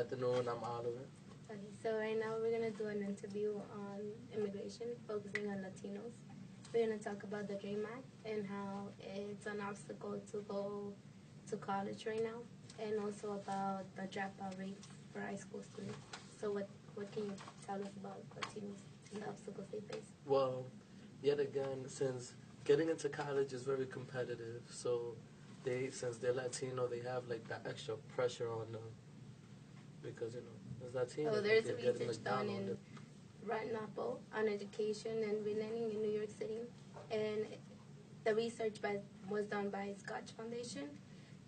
afternoon. I'm Oliver. Okay, so right now we're going to do an interview on immigration, focusing on Latinos. We're going to talk about the DREAM Act and how it's an obstacle to go to college right now, and also about the dropout rates for high school students. So what can you tell us about Latinos and the obstacles they face? Well, yet again, since getting into college is very competitive, so since they're Latino, they have like that extra pressure on them because as Latino, So there's a they're getting research down done on in it. Napo on education and relearning in New York City, and the research was done by Scotch Foundation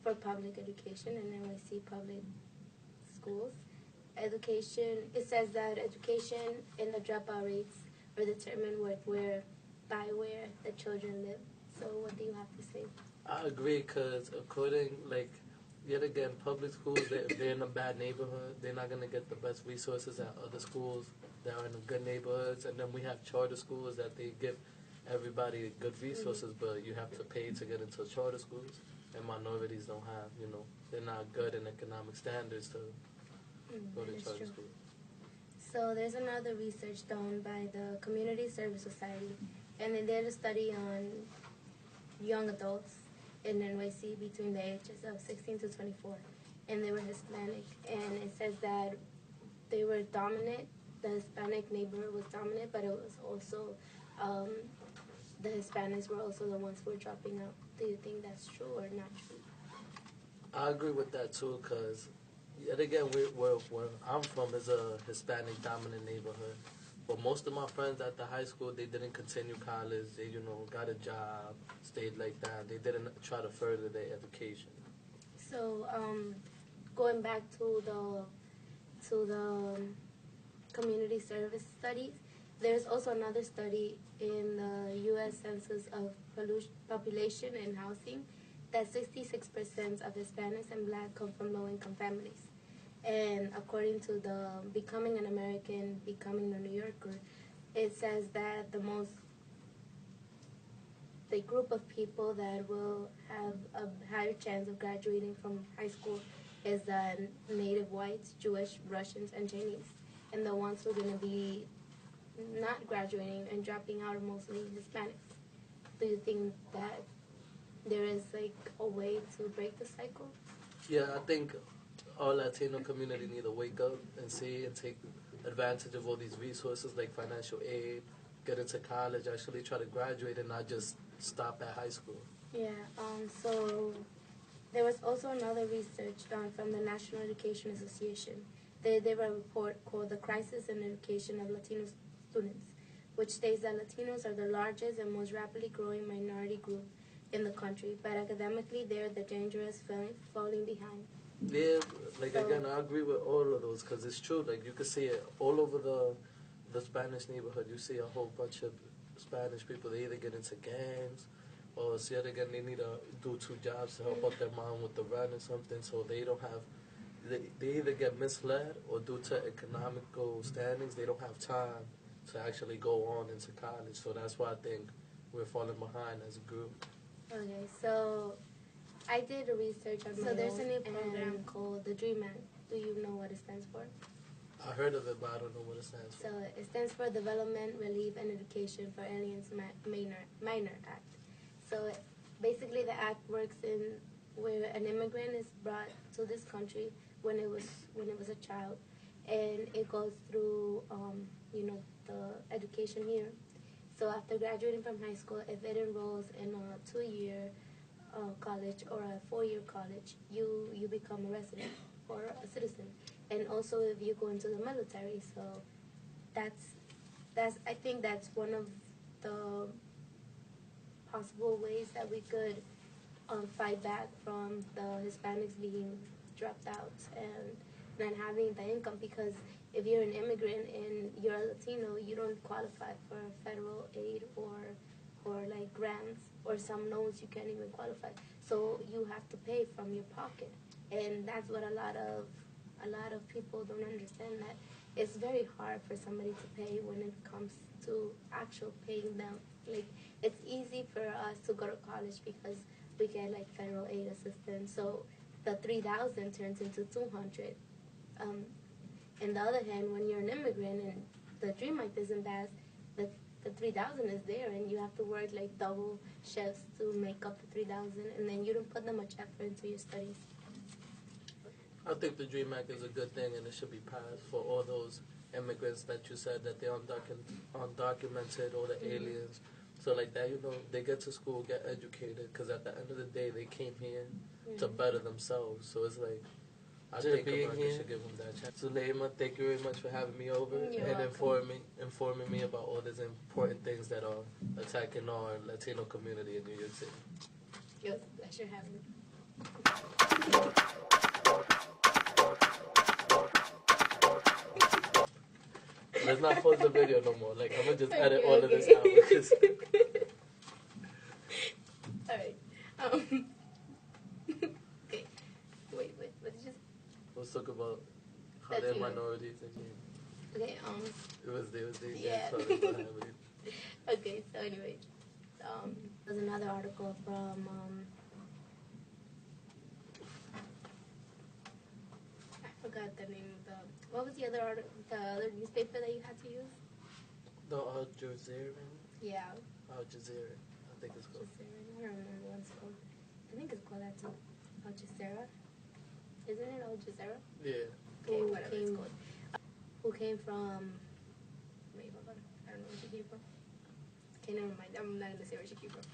for Public Education and NYC Public Schools. Education, it says that education and the dropout rates are determined where the children live. So what do you have to say? I agree because yet again, public schools, if they're in a bad neighborhood, they're not going to get the best resources at other schools that are in good neighborhoods. And then we have charter schools that they give everybody good resources, but you have to pay to get into charter schools. And minorities don't have, they're not good in economic standards to go to charter school. So there's another research done by the Community Service Society, and they did a study on young adults in NYC between the ages of 16 to 24, and they were Hispanic, and it says that they were dominant. The Hispanic neighborhood was dominant, but it was also the Hispanics were also the ones who were dropping out. Do you think that's true or not true? I agree with that too, because yet again, where I'm from is a Hispanic dominant neighborhood. But most of my friends at the high school, they didn't continue college. They, got a job, stayed like that. They didn't try to further their education. So, going back to the community service studies, there's also another study in the U.S. Census of Population and Housing that 66% of Hispanics and Black come from low-income families. And according to the Becoming an American, Becoming a New Yorker, it says that the group of people that will have a higher chance of graduating from high school is the native whites, Jewish, Russians, and Chinese. And the ones who are going to be not graduating and dropping out are mostly Hispanics. Do you think that there is a way to break the cycle? Yeah, I think our Latino community need to wake up and see and take advantage of all these resources like financial aid, get into college, actually try to graduate and not just stop at high school. Yeah, so there was also another research done from the National Education Association. They did a report called The Crisis in Education of Latino Students, which states that Latinos are the largest and most rapidly growing minority group in the country, but academically they're the dangerous falling behind. Yeah, again, I agree with all of those because it's true. You can see it all over the Spanish neighborhood. You see a whole bunch of Spanish people. They either get into gangs or see it again. They need to do two jobs to help out their mom with the rent or something. So they don't have. They either get misled or due to economical standings, they don't have time to actually go on into college. So that's why I think we're falling behind as a group. Okay, so I did a research on my own. So there's a new program called the DREAM Act. Do you know what it stands for? I heard of it, but I don't know what it stands for. So it stands for Development, Relief, and Education for Aliens Minor Act. So basically the act works in where an immigrant is brought to this country when it was a child, and it goes through the education here. So after graduating from high school, if it enrolls in a 2-year college or a 4-year college, you become a resident or a citizen. And also if you go into the military, so I think that's one of the possible ways that we could fight back from the Hispanics being dropped out and not having the income, because if you're an immigrant and you're a Latino, you don't qualify for federal aid or grants, or some loans you can't even qualify. So you have to pay from your pocket, and that's what a lot of people don't understand, that it's very hard for somebody to pay when it comes to actual paying them. It's easy for us to go to college because we get federal aid assistance. So the $3,000 turns into $200. In the other hand, when you're an immigrant and the Dream Act isn't passed, the 3,000 is there, and you have to work like double shifts to make up the 3,000, and then you don't put that much effort into your studies. I think the Dream Act is a good thing, and it should be passed for all those immigrants that you said that they're undocumented, or the aliens. So like that, they get to school, get educated, because at the end of the day, they came here to better themselves. So it's like, I think America should give them that chance. Zulema, thank you very much for having me over and informing me about all these important things that are attacking our Latino community in New York City. It was a pleasure having you. Let's not pause the video no more. Like, I'm going to just edit all of this out. Because Alright. Okay. Wait, what did you say? Let's talk about how they're minorities. Okay, It was there. yeah. Sorry, Okay, so anyway. There's another article from, I forgot the name of what was the other newspaper that you had to use? The Al Jazeera? Yeah. Al Jazeera, I think it's called. I don't remember what it's called. I think it's called that too. Al Jazeera? Isn't it Al Jazeera? Yeah. Okay, whatever it's called. Who came from... Wait, hold on. I don't know where she came from. Okay, never mind. I'm not going to say where she came from.